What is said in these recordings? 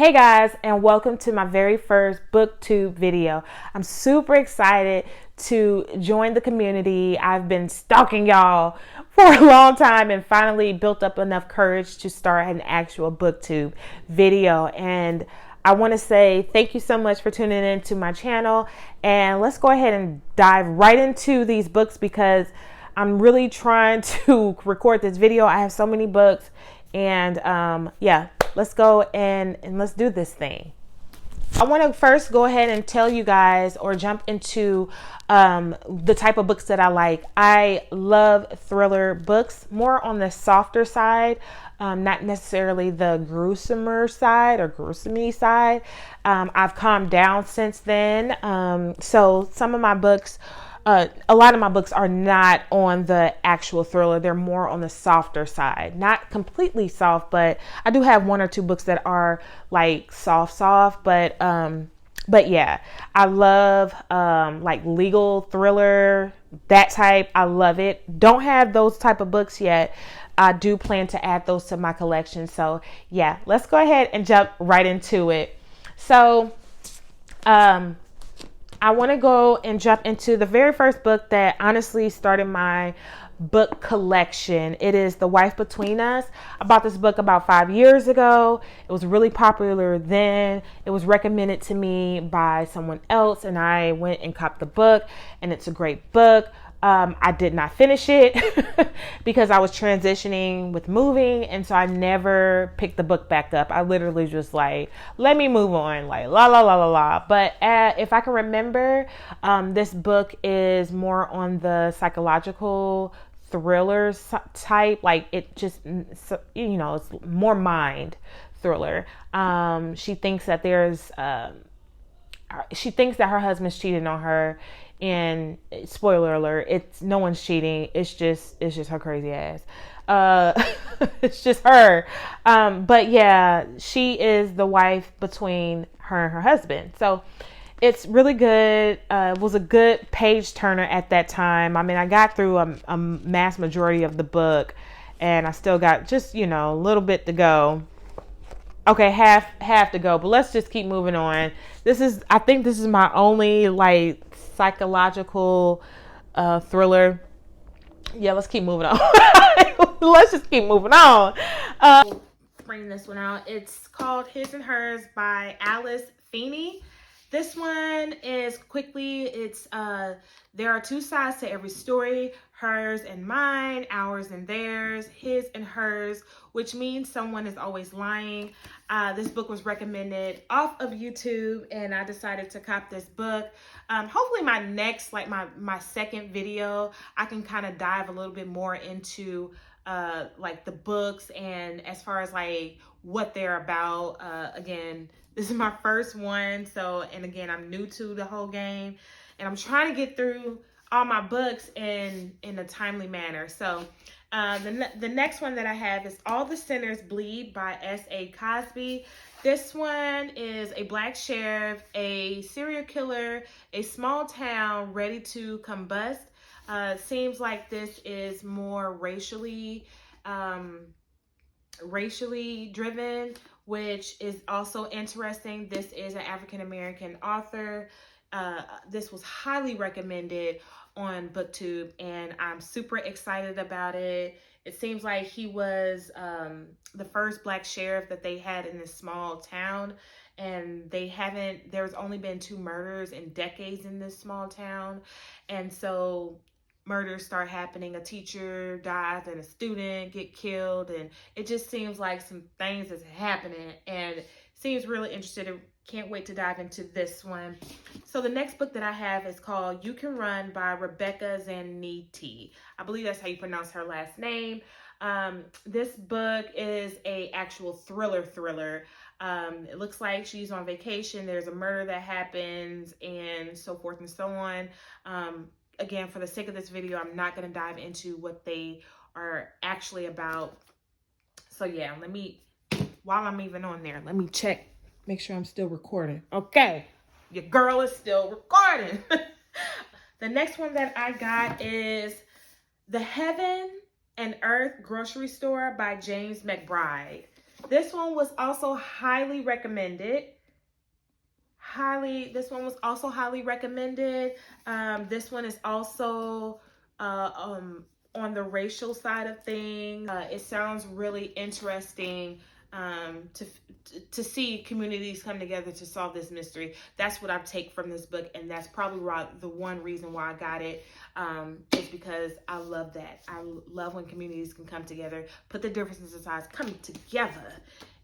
Hey guys, and welcome to my very first Booktube video. I'm super excited to join the community. I've been stalking y'all for a long time and finally built up enough courage to start an actual Booktube video. And I want to say thank you so much for tuning in to my channel. And let's go ahead and dive right into these books because I'm really trying to record this video. I have so many books and yeah. Let's go and let's do this thing. I want to first go ahead and tell you guys or jump into the type of books that I like. I love thriller books, more on the softer side, not necessarily the gruesomer side or gruesome-y side. I've calmed down since then. So some of my books, a lot of my books are not on the actual thriller. They're more on the softer side. Not completely soft, but I do have one or two books that are like soft, but yeah, I love like legal thriller, that type. I love it. Don't have those type of books yet. I do plan to add those to my collection. So yeah, let's go ahead and jump right into it. So I want to go and jump into the very first book that honestly started my book collection. It is The Wife Between Us. I bought this book about 5 years ago. It was really popular then. It was recommended to me by someone else and I went and copped the book, and it's a great book. I did not finish it because I was transitioning with moving, and so I never picked the book back up. I literally just like, let me move on, like la la la la la. But if I can remember, this book is more on the psychological thriller type. Like it just, you know, it's more mind thriller. She thinks that she thinks that her husband's cheating on her. And spoiler alert, it's no one's cheating. It's just her crazy ass. It's just her. But yeah, she is the wife between her and her husband. So it's really good. It was a good page turner at that time. I mean, I got through a mass majority of the book and I still got just, you know, a little bit to go. Okay, half to go, but let's just keep moving on. I think this is my only like psychological thriller. Yeah, let's keep moving on. Let's just keep moving on. Bring this one out. It's called His and Hers by Alice Feeney. This one is there are two sides to every story, hers and mine, ours and theirs, his and hers, which means someone is always lying. This book was recommended off of YouTube and I decided to cop this book. Hopefully my next, like my second video, I can kind of dive a little bit more into like the books and as far as like what they're about. Again, this is my first one. So, and again, I'm new to the whole game and I'm trying to get through all my books in a timely manner. So the next one that I have is All the Sinners Bleed by S.A. Cosby. This one is a black sheriff, a serial killer, a small town ready to combust. Seems like this is more racially driven, which is also interesting. This is an African-American author. This was highly recommended on Booktube and I'm super excited about it. It seems like he was the first black sheriff that they had in this small town, and there's only been 2 murders in decades in this small town, and so murders start happening. A teacher dies and a student get killed, and it just seems like some things is happening and seems really interested. Can't wait to dive into this one. So the next book that I have is called You Can Run by Rebecca Zanetti. I believe that's how you pronounce her last name. This book is a actual thriller. It looks like she's on vacation. There's a murder that happens and so forth and so on. Again, for the sake of this video, I'm not going to dive into what they are actually about. So yeah, while I'm even on there, let me check. Make sure I'm still recording. Okay, your girl is still recording. The next one that I got is The Heaven and Earth Grocery Store by James McBride. This one was also highly recommended. This one was also highly recommended. This one is also on the racial side of things. It sounds really interesting to see communities come together to solve this mystery. That's what I take from this book, and that's probably the one reason why I got it, is because I love that. I love when communities can come together, put the differences aside, come together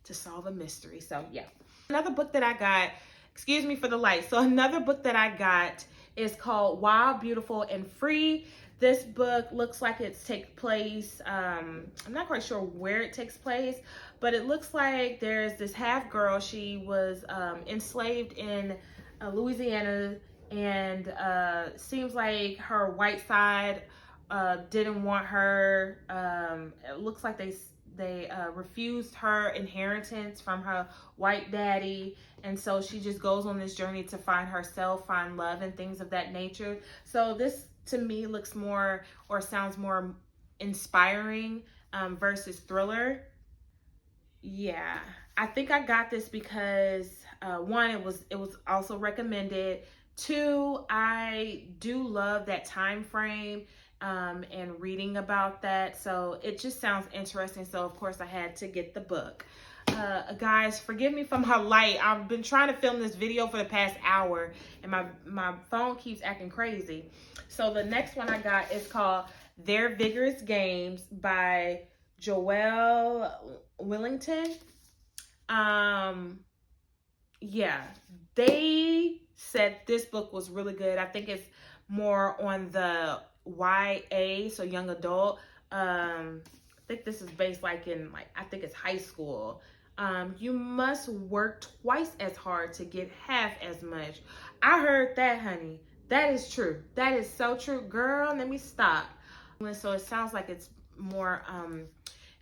to solve a mystery. So yeah. Another book that I got, excuse me for the light. So another book that I got is called Wild, Beautiful, and Free. This book looks like it takes place, I'm not quite sure where it takes place, but it looks like there's this half girl. She was enslaved in Louisiana, and seems like her white side didn't want her. It looks like they refused her inheritance from her white daddy, and so she just goes on this journey to find herself, find love, and things of that nature. So this, to me, looks more or sounds more inspiring versus thriller. Yeah, I think I got this because one, it was also recommended. Two, I do love that time frame and reading about that, so it just sounds interesting. So of course I had to get the book. Guys, forgive me for my light. I've been trying to film this video for the past hour, and my phone keeps acting crazy. So the next one I got is called Their Vigorous Games by Joelle Willington. Yeah, they said this book was really good. I think it's more on the YA, so young adult. I think this is based in I think it's high school. You must work twice as hard to get half as much. I heard that, honey. That is true. That is so true. Girl, let me stop. So it sounds like it's more,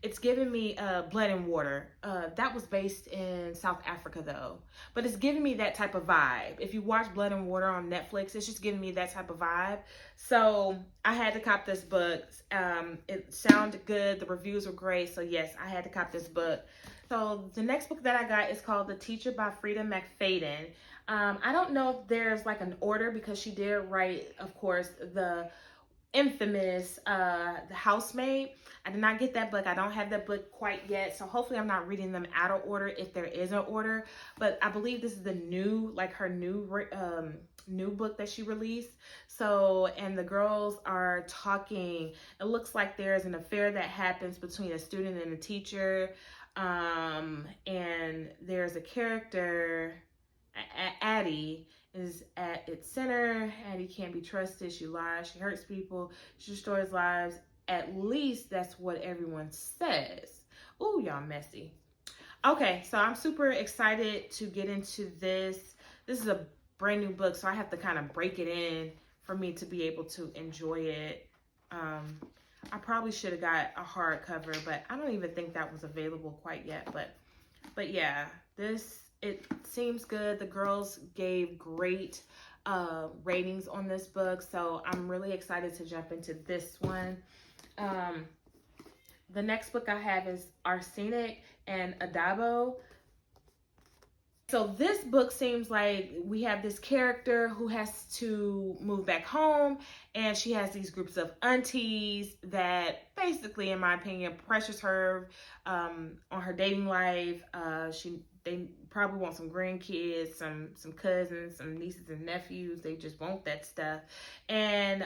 it's giving me Blood and Water. That was based in South Africa though. But it's giving me that type of vibe. If you watch Blood and Water on Netflix, it's just giving me that type of vibe. So I had to cop this book. It sounded good. The reviews were great. So yes, I had to cop this book. So the next book that I got is called The Teacher by Frida McFadden. I don't know if there's an order, because she did write, of course, the infamous The Housemaid. I did not get that book. I don't have that book quite yet, so hopefully I'm not reading them out of order if there is an order. But I believe this is the new, her new book that she released. So, and the girls are talking. It looks like there's an affair that happens between a student and a teacher. And there's a character, Addie, is at its center. Addie can't be trusted. She lies. She hurts people. She destroys lives. At least that's what everyone says. Ooh, y'all messy. Okay, so I'm super excited to get into this. This is a brand new book, so I have to kind of break it in for me to be able to enjoy it. I probably should have got a hardcover, but I don't even think that was available quite yet. But yeah, it seems good. The girls gave great ratings on this book, so I'm really excited to jump into this one. The next book I have is Arsenic and Adabo. So this book seems like we have this character who has to move back home, and she has these groups of aunties that basically, in my opinion, pressures her on her dating life. They probably want some grandkids, some cousins, some nieces and nephews. They just want that stuff. And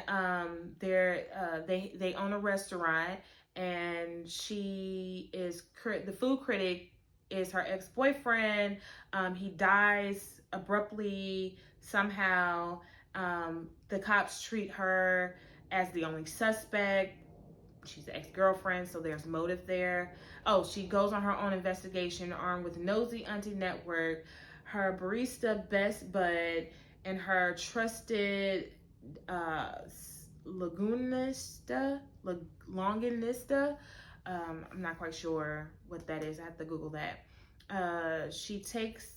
they own a restaurant, and she is the food critic is her ex-boyfriend. He dies abruptly somehow. The cops treat her as the only suspect. She's the ex-girlfriend, so there's motive there. Oh, she goes on her own investigation armed with nosy auntie network, her barista best bud, and her trusted Longanista. I'm not quite sure what that is. I have to Google that. She takes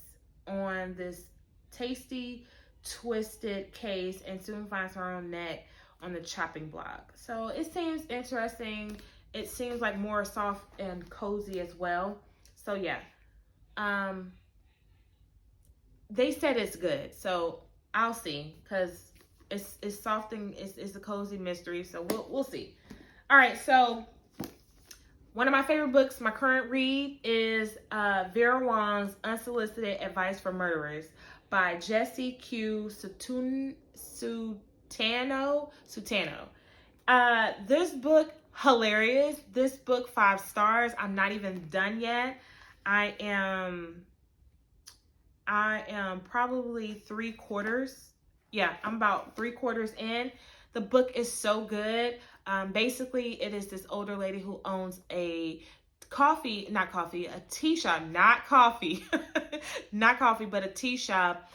on this tasty, twisted case and soon finds her own neck on the chopping block. So it seems interesting. It seems like more soft and cozy as well. So yeah, they said it's good, so I'll see, because it's soft and it's a cozy mystery, so we'll see. All right, so one of my favorite books, my current read, is Vera Wong's Unsolicited Advice for Murderers by Jesse Q. Sutano. This book, hilarious. This book, 5 stars. I'm not even done yet. I am probably 3/4. Yeah, I'm about 3/4 in. The book is so good. Basically, it is this older lady who owns a tea shop, not coffee, not coffee, but a tea shop.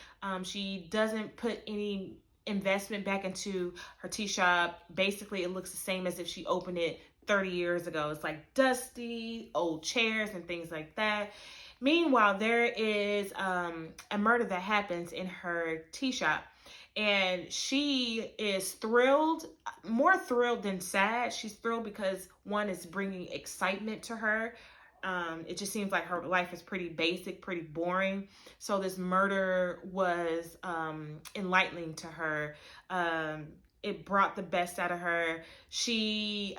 She doesn't put any investment back into her tea shop. Basically, it looks the same as if she opened it 30 years ago. It's like dusty, old chairs and things like that. Meanwhile, there is a murder that happens in her tea shop. And she is thrilled, more thrilled than sad. She's thrilled because, one, is bringing excitement to her. It just seems like her life is pretty basic, pretty boring. So this murder was enlightening to her. It brought the best out of her. She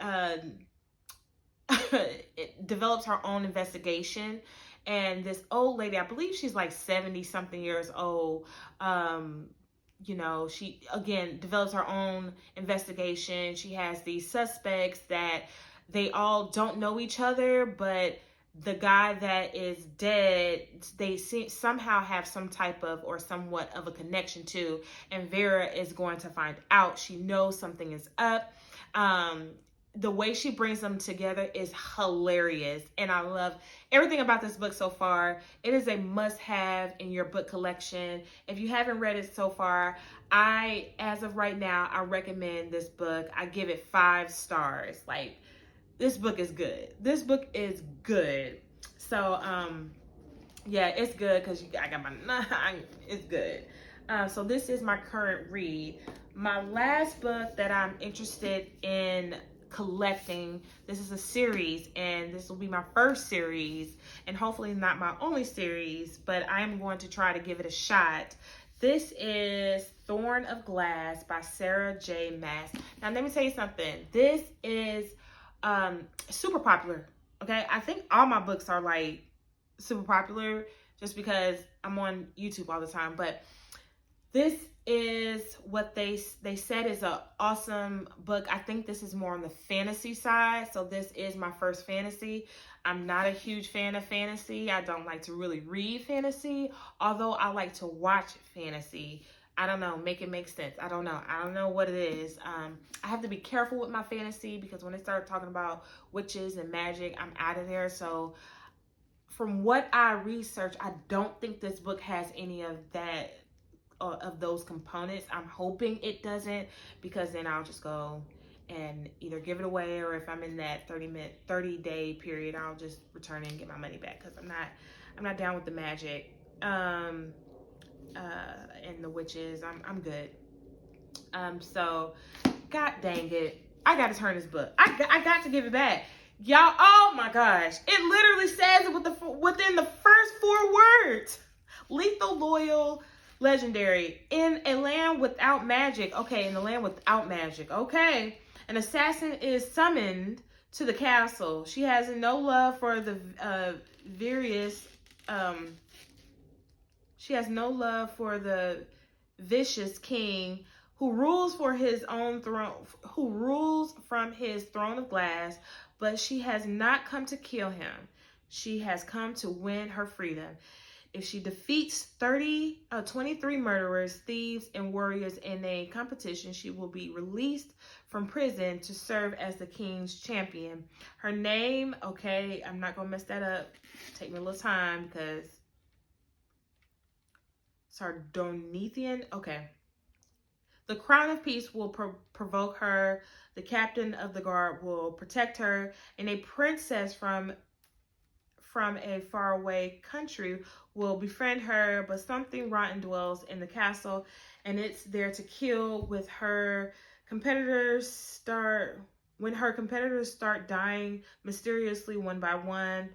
it develops her own investigation. And this old lady, I believe she's like 70 something years old, you know, she, again, develops her own investigation. She has these suspects that they all don't know each other, but the guy that is dead, they somehow have some type of or somewhat of a connection to, and Vera is going to find out. She knows something is up. The way she brings them together is hilarious, and I love everything about this book so far. It is a must-have in your book collection. If you haven't read it so far, as of right now, I recommend this book. I give it 5 stars. Like, this book is good. This book is good. So, yeah, it's good because I got it's good. So this is my current read. My last book that I'm interested in collecting, this is a series, and this will be my first series, and hopefully not my only series, but I am going to try to give it a shot. This is Thorn of Glass by Sarah J. Maas. Now let me tell you something. This is super popular. Okay, I think all my books are like super popular just because I'm on YouTube all the time, but this is what they said is an awesome book. I think this is more on the fantasy side, so this is my first fantasy. I'm not a huge fan of fantasy. I don't like to really read fantasy, although I like to watch fantasy. I don't know, make it make sense. I don't know what it is. I have to be careful with my fantasy because when they start talking about witches and magic, I'm out of there. So from what I researched, I don't think this book has any of that, of those components. I'm hoping it doesn't, because then I'll just go and either give it away, or if I'm in that 30-day period, I'll just return it and get my money back, because I'm not down with the magic and the witches. I'm good. So god dang it, I gotta turn this book. I got to give it back, y'all. Oh my gosh, it literally says it within the first 4 words. Lethal, loyal, legendary. In a land without magic. Okay, in the land without magic. Okay. An assassin is summoned to the castle. She has no love for the she has no love for the vicious king who rules from his throne of glass, but she has not come to kill him. She has come to win her freedom. If she defeats 23 murderers, thieves, and warriors in a competition, she will be released from prison to serve as the king's champion. Her name, okay, I'm not going to mess that up. Take me a little time because Sardonethian. Okay. The crown of peace will provoke her. The captain of the guard will protect her. And a princess from a faraway country will befriend her, but something rotten dwells in the castle, and it's there to kill when her competitors start dying mysteriously one by one.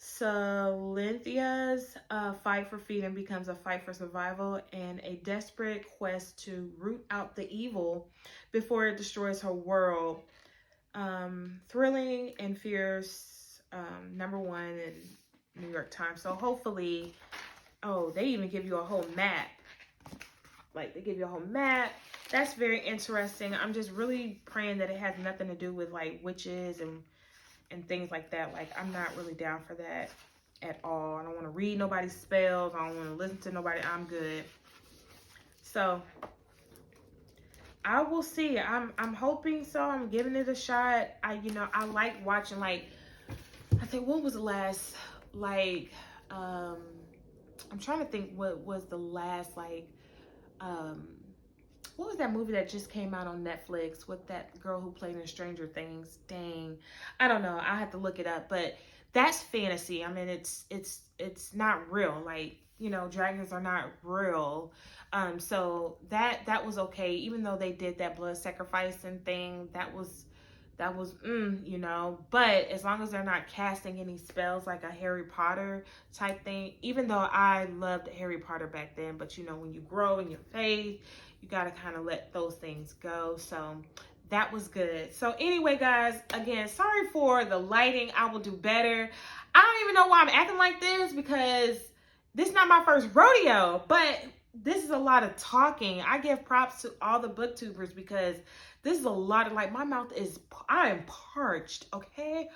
Cynthia's fight for freedom becomes a fight for survival and a desperate quest to root out the evil before it destroys her world. Thrilling and fierce, #1 in New York Times. So hopefully, oh, they even give you a whole map. Like, they give you a whole map. That's very interesting. I'm just really praying that it has nothing to do with like witches and things like that. Like, I'm not really down for that at all. I don't want to read nobody's spells. I don't want to listen to nobody. I'm good. So I will see. I'm hoping so. I'm giving it a shot. I like watching, like, I think, what was the last, like, I'm trying to think what was the last, like, what was that movie that just came out on Netflix with that girl who played in Stranger Things? Dang, I don't know. I have to look it up. But that's fantasy. I mean, it's not real. Like, dragons are not real. So that was okay. Even though they did that blood sacrificing thing, that was but as long as they're not casting any spells like a Harry Potter type thing, even though I loved Harry Potter back then, but when you grow in your faith, you got to kind of let those things go. So that was good. So anyway, guys, again, sorry for the lighting. I will do better. I don't even know why I'm acting like this, because this is not my first rodeo, but this is a lot of talking. I give props to all the booktubers, because this is a lot of, like, my mouth is, I am parched, okay?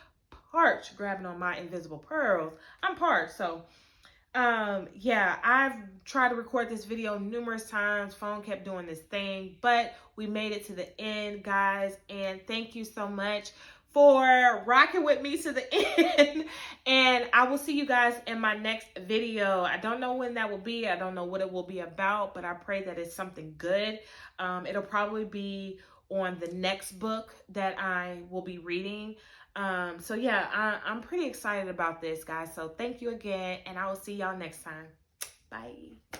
Parched, grabbing on my invisible pearls. I'm parched. So, yeah, I've tried to record this video numerous times. Phone kept doing this thing, but we made it to the end, guys. And thank you so much for rocking with me to the end. And I will see you guys in my next video. I don't know when that will be. I don't know what it will be about, but I pray that it's something good. It'll probably be on the next book that I will be reading. So yeah, I'm pretty excited about this, guys. So thank you again, and I will see y'all next time. Bye.